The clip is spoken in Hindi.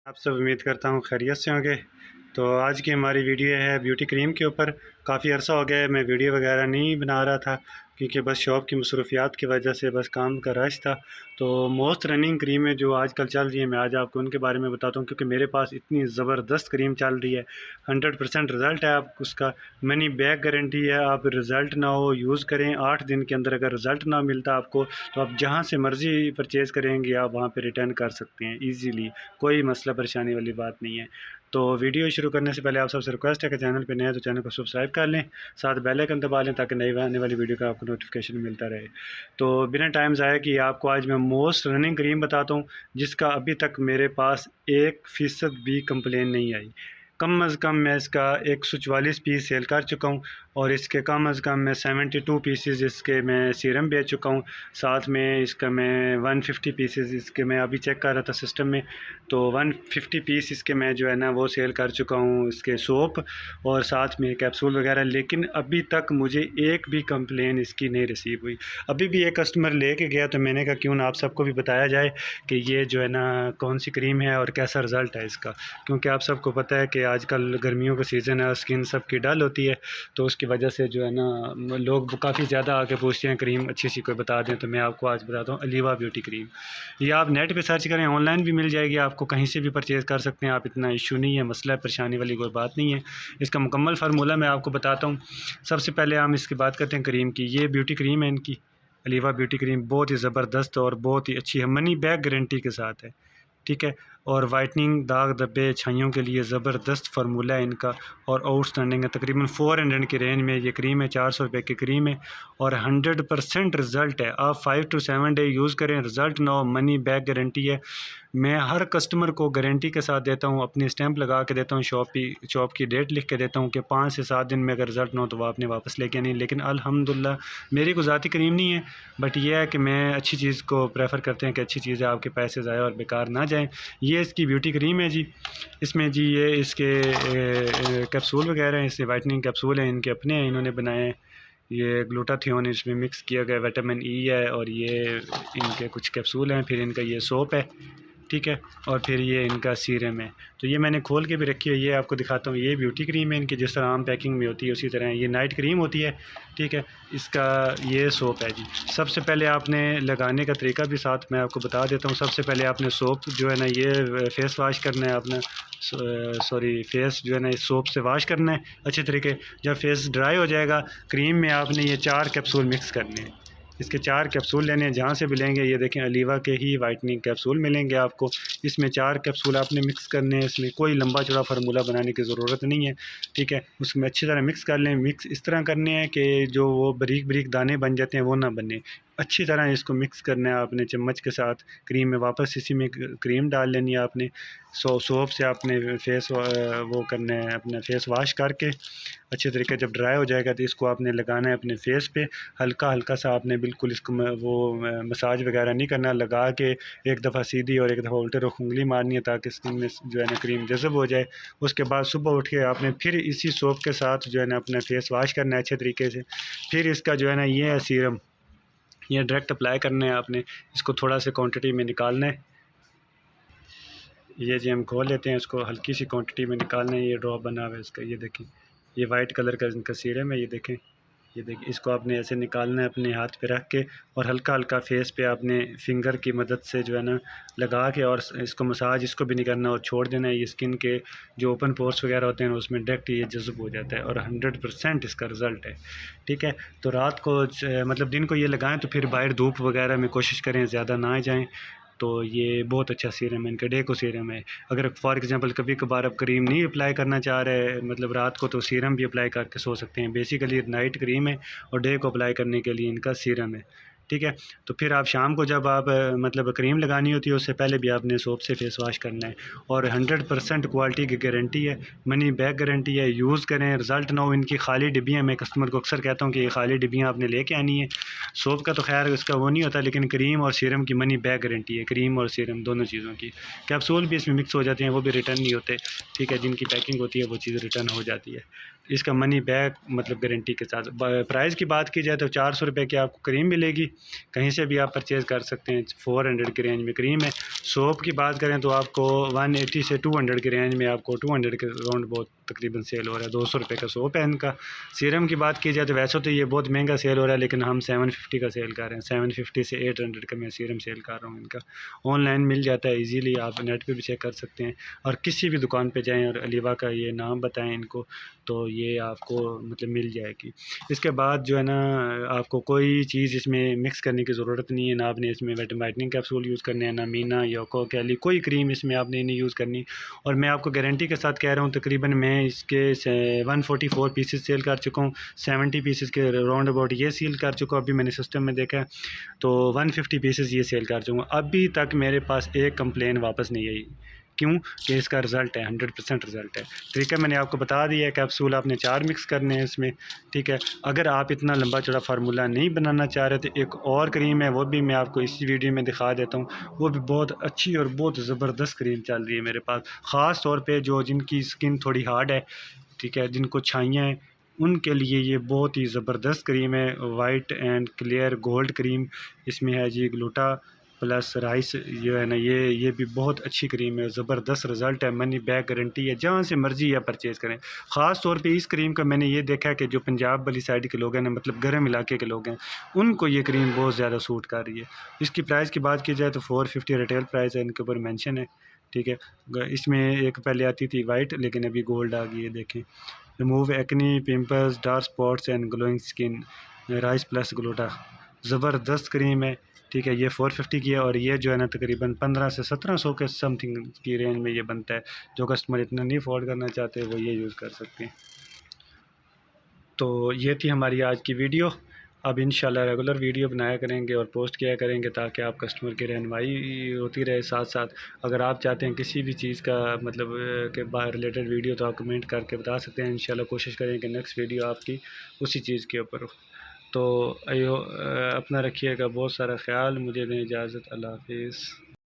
आप सब उम्मीद करता हूँ खैरियत से होंगे। तो आज की हमारी वीडियो है ब्यूटी क्रीम के ऊपर। काफ़ी अर्सा हो गया है मैं वीडियो वगैरह नहीं बना रहा था, क्योंकि बस शॉप की मसरूफियात की वजह से बस काम का रश था। तो मोस्ट रनिंग क्रीमें जो आजकल चल रही है मैं आज आपको उनके बारे में बताता हूँ, क्योंकि मेरे पास इतनी ज़बरदस्त क्रीम चल रही है। 100% रिज़ल्ट है आप उसका, मनी बैक गारंटी है। आप रिज़ल्ट ना हो यूज़ करें, 8 दिन के अंदर अगर रिज़ल्ट ना मिलता आपको तो आप जहाँ से मर्ज़ी परचेज़ करेंगे आप वहाँ पर रिटर्न कर सकते हैं ईज़िली। कोई मसला परेशानी वाली बात नहीं है। तो वीडियो शुरू करने से पहले आप सबसे रिक्वेस्ट है कि चैनल पे नए हैं तो चैनल को सब्सक्राइब कर लें, साथ बेल आइकन दबा लें ताकि नई आने वाली वीडियो का आपको नोटिफिकेशन मिलता रहे। तो बिना टाइम ज़ाया कि आपको आज मैं मोस्ट रनिंग क्रीम बताता हूँ, जिसका अभी तक मेरे पास 1% भी कंप्लेन नहीं आई। कम अज़ कम मैं इसका 144 पीस सेल कर चुका हूँ, और इसके कम अज़ कम मैं 72 पीसेस इसके मैं सीरम बेच चुका हूँ। साथ में इसका मैं 150 पीसेस इसके मैं अभी चेक कर रहा था सिस्टम में, तो 150 पीस इसके मैं जो है ना वो सेल कर चुका हूँ, इसके सोप और साथ में कैप्सूल वगैरह। लेकिन अभी तक मुझे एक भी कंप्लेन इसकी नहीं रिसीव हुई। अभी भी एक कस्टमर लेके गया तो मैंने कहा क्यों ना आप सबको भी बताया जाए कि ये जो है ना कौन सी क्रीम है और कैसा रिज़ल्ट है इसका, क्योंकि आप सबको पता है कि आजकल गर्मियों का सीज़न है, स्किन सबकी डल होती है, तो उसकी वजह से जो है ना लोग काफ़ी ज़्यादा आके पूछते हैं क्रीम अच्छी सी कोई बता दें। तो मैं आपको आज बताता हूँ अलीवा ब्यूटी क्रीम। ये आप नेट पे सर्च करें, ऑनलाइन भी मिल जाएगी आपको, कहीं से भी परचेज़ कर सकते हैं आप, इतना इशू नहीं है, मसला परेशानी वाली कोई बात नहीं है। इसका मुकम्मल फार्मूला मैं आपको बताता हूँ। सबसे पहले हम इसकी बात करते हैं क्रीम की। ये ब्यूटी क्रीम है इनकी, अलीवा ब्यूटी क्रीम बहुत ही ज़बरदस्त और बहुत ही अच्छी है, मनी बैक गारंटी के साथ है, ठीक है। और वाइटनिंग, दाग धब्बे, छाइयों के लिए ज़बरदस्त फार्मूला है इनका और आउटस्टैंडिंग है। तकरीबन 400 की रेंज में ये क्रीम है, 400 रुपये की क्रीम है और 100% रिज़ल्ट है। आप 5 to 7 डे यूज़ करें, रिज़ल्ट ना हो, मनी बैक गारंटी है। मैं हर कस्टमर को गारंटी के साथ देता हूँ, अपनी स्टैंप लगा के देता हूँ, शॉप की डेट लिख के देता हूँ कि 5 से 7 दिन में अगर रिज़ल्ट ना हो तो वो आपने वापस लेके नहीं। लेकिन अल्हम्दुलिल्लाह मेरी कोई ज़ाती क्रीम नहीं है, बट ये है कि मैं अच्छी चीज़ को प्रेफर करते हैं कि अच्छी चीज़ है, आपके पैसे ज़ाया और बेकार ना जाएँ। ये इसकी ब्यूटी क्रीम है जी। इसमें जी ये इसके कैप्सूल वगैरह हैं, इससे वाइटनिंग कैप्सूल हैं, इनके अपने हैं, इन्होंने बनाए हैं। ये ग्लूटाथियोन इसमें मिक्स किया गया, विटामिन ई है और ये इनके कुछ कैप्सूल हैं। फिर इनका ये सोप है, ठीक है, और फिर ये इनका सीरम है। तो ये मैंने खोल के भी रखी है, ये आपको दिखाता हूँ। ये ब्यूटी क्रीम है इनकी, जिस तरह आम पैकिंग में होती है उसी तरह ये नाइट क्रीम होती है, ठीक है। इसका ये सोप है जी। सबसे पहले आपने लगाने का तरीका भी साथ मैं आपको बता देता हूँ। सबसे पहले आपने सोप जो है ना ये फेस वाश करना है अपना, सॉरी फेस जो है ना इस सोप से वाश करना है अच्छे तरीके। जब फेस ड्राई हो जाएगा, क्रीम में आपने ये 4 कैप्सूल मिक्स करने हैं। इसके 4 कैप्सूल लेने हैं, जहाँ से भी लेंगे। ये देखें अलीवा के ही वाइटनिंग कैप्सूल मिलेंगे आपको। इसमें 4 कैप्सूल आपने मिक्स करने हैं। इसमें कोई लंबा चौड़ा फार्मूला बनाने की ज़रूरत नहीं है, ठीक है। उसमें अच्छी तरह मिक्स कर लें। मिक्स इस तरह करने हैं कि जो वो बारीक बारीक दाने बन जाते हैं वो ना बने। अच्छी तरह इसको मिक्स करना है आपने चम्मच के साथ क्रीम में। वापस इसी में क्रीम डाल लेनी है आपने। सोप से आपने फेस वो करना है, अपना फेस वाश करके अच्छे तरीके जब ड्राई हो जाएगा तो इसको आपने लगाना है अपने फेस पे। हल्का हल्का सा आपने बिल्कुल इसको मसाज वगैरह नहीं करना, लगा के एक दफ़ा सीधी और एक दफ़ा उल्टे रुख उंगली मारनी है ताकि स्किन में जो है ना क्रीम जज़ब हो जाए। उसके बाद सुबह उठ के आपने फिर इसी सोप के साथ जो है ना अपना फेस वाश करना है अच्छे तरीके से। फिर इसका जो है ना ये है सीरम, ये डायरेक्ट अप्लाई करना है आपने। इसको थोड़ा सा क्वांटिटी में निकालना है। ये जी हम खोल लेते हैं, इसको हल्की सी क्वांटिटी में निकालना है। ये ड्रॉप बना हुआ है इसका, ये देखें, ये वाइट कलर का इनका सीरम है, ये देखें। ये देखिए इसको आपने ऐसे निकालना है अपने हाथ पे रख के, और हल्का हल्का फेस पे आपने फिंगर की मदद से जो है ना लगा के, और इसको मसाज इसको भी नहीं करना और छोड़ देना है। ये स्किन के जो ओपन पोर्स वगैरह होते हैं उसमें डायरेक्ट ये जज़ब हो जाता है और 100% इसका रिज़ल्ट है, ठीक है। तो रात को मतलब दिन को ये लगाएं तो फिर बाहर धूप वगैरह में कोशिश करें ज़्यादा ना जाएँ। तो ये बहुत अच्छा सीरम है इनका, डेको सीरम है। अगर फॉर एग्जांपल कभी कभार आप क्रीम नहीं अप्लाई करना चाह रहे मतलब रात को, तो सीरम भी अप्लाई करके सो सकते हैं। बेसिकली नाइट क्रीम है और डे को अप्लाई करने के लिए इनका सीरम है, ठीक है। तो फिर आप शाम को जब आप मतलब क्रीम लगानी होती है उससे पहले भी आपने सोप से फेस वाश करना है। और 100% क्वालिटी की गारंटी है, मनी बैक गारंटी है। यूज़ करें, रिज़ल्ट ना हो। इनकी खाली डिब्बियाँ, मैं कस्टमर को अक्सर कहता हूँ कि ये खाली डिब्बियाँ आपने लेके आनी है। सोप का तो खैर इसका वो नहीं होता, लेकिन क्रीम और सीरम की मनी बैक गारंटी है, क्रीम और सीरम दोनों चीज़ों की। कैप्सूल भी इसमें मिक्स हो जाते हैं, वो भी रिटर्न नहीं होते, ठीक है। जिनकी पैकिंग होती है वो चीज़ रिटर्न हो जाती है। इसका मनी बैक मतलब गारंटी के साथ। प्राइस की बात की जाए तो 400 रुपये की आपको क्रीम मिलेगी, कहीं से भी आप परचेज़ कर सकते हैं। 400 की रेंज में क्रीम है। सोप की बात करें तो आपको 180 से 200 की रेंज में आपको 200 के राउंड बहुत तकरीबन सेल हो रहा है। 200 रुपये का सोप है इनका। सीरम की बात की जाए तो वैसे तो ये बहुत महंगा सेल हो रहा है, लेकिन हम 750 का सेल कर रहे हैं। 750 से 800 का मैं सीरम सेल कर रहा हूँ इनका। ऑनलाइन मिल जाता है ईजीली, आप नेट पे भी चेक कर सकते हैं, और किसी भी दुकान पे जाएं और अलीवा का ये नाम बताएं इनको, तो ये आपको मतलब मिल जाएगी। इसके बाद जो है ना, आपको कोई चीज़ इसमें मिक्स करने की ज़रूरत नहीं है। ना आपने इसमें विटामिन कैप्सूल यूज़ करने हैं, ना मीना योको कैली, कोई क्रीम इसमें आपने नहीं यूज़ करनी। और मैं आपको गारंटी के साथ कह रहा हूँ, तकरीबन मैं इसके 144 पीसेस सेल कर चुका हूँ। 70 पीसेस के राउंड अबाउट ये सेल कर चुका हूँ। अभी मैंने सिस्टम में देखा है तो 150 पीसेस ये सेल कर चुका हूँ। अभी तक मेरे पास एक कंप्लेन वापस नहीं आई। क्यों? कि इसका रिज़ल्ट है, 100% रिज़ल्ट है। तरीका मैंने आपको बता दिया है। कैप्सूल आपने 4 मिक्स करने हैं इसमें, ठीक है। अगर आप इतना लंबा चौड़ा फार्मूला नहीं बनाना चाह रहे तो एक और क्रीम है, वो भी मैं आपको इसी वीडियो में दिखा देता हूँ। वो भी बहुत अच्छी और बहुत ज़बरदस्त क्रीम चल रही है मेरे पास, ख़ास तौर पे जो जिनकी स्किन थोड़ी हार्ड है, ठीक है, जिनको छाइयाँ हैं, उनके लिए ये बहुत ही ज़बरदस्त क्रीम है। White and clear gold cream इसमें है जी। ग्लूटा प्लस राइस जो है ना, ये भी बहुत अच्छी क्रीम है, ज़बरदस्त रिज़ल्ट है, मनी बैक गारंटी है। जहाँ से मर्ज़ी आप परचेज़ करें। ख़ास तौर पे इस क्रीम का मैंने ये देखा है कि जो पंजाब वाली साइड के लोग हैं ना, मतलब गर्म इलाके के लोग हैं, उनको ये क्रीम बहुत ज़्यादा सूट कर रही है। इसकी प्राइस की बात की जाए तो 450 रिटेल प्राइस है, इनके ऊपर मेंशन है, ठीक है। इसमें एक पहले आती थी वाइट, लेकिन अभी गोल्ड आ गई है, देखें। Remove acne, pimples, dark spots and glowing skin, rice plus gluta, ज़बरदस्त क्रीम है, ठीक है। ये 450 की है, और ये जो है ना तकरीबन 1500 से 1700 के समथिंग की रेंज में ये बनता है। जो कस्टमर इतना नहीं अफोर्ड करना चाहते वो ये यूज़ कर सकते हैं। तो ये थी हमारी आज की वीडियो। अब इंशाल्लाह रेगुलर वीडियो बनाया करेंगे और पोस्ट किया करेंगे, ताकि आप कस्टमर की रहनुमाई होती रहे। साथ साथ अगर आप चाहते हैं किसी भी चीज़ का मतलब के बाहर रिलेटेड वीडियो, तो आप कमेंट करके बता सकते हैं। इंशाल्लाह कोशिश करेंगे नेक्स्ट वीडियो आपकी उसी चीज़ के ऊपर हो। तो अपना रखिएगा बहुत सारा ख्याल। मुझे दें इजाज़त। अल्लाह हाफिज़।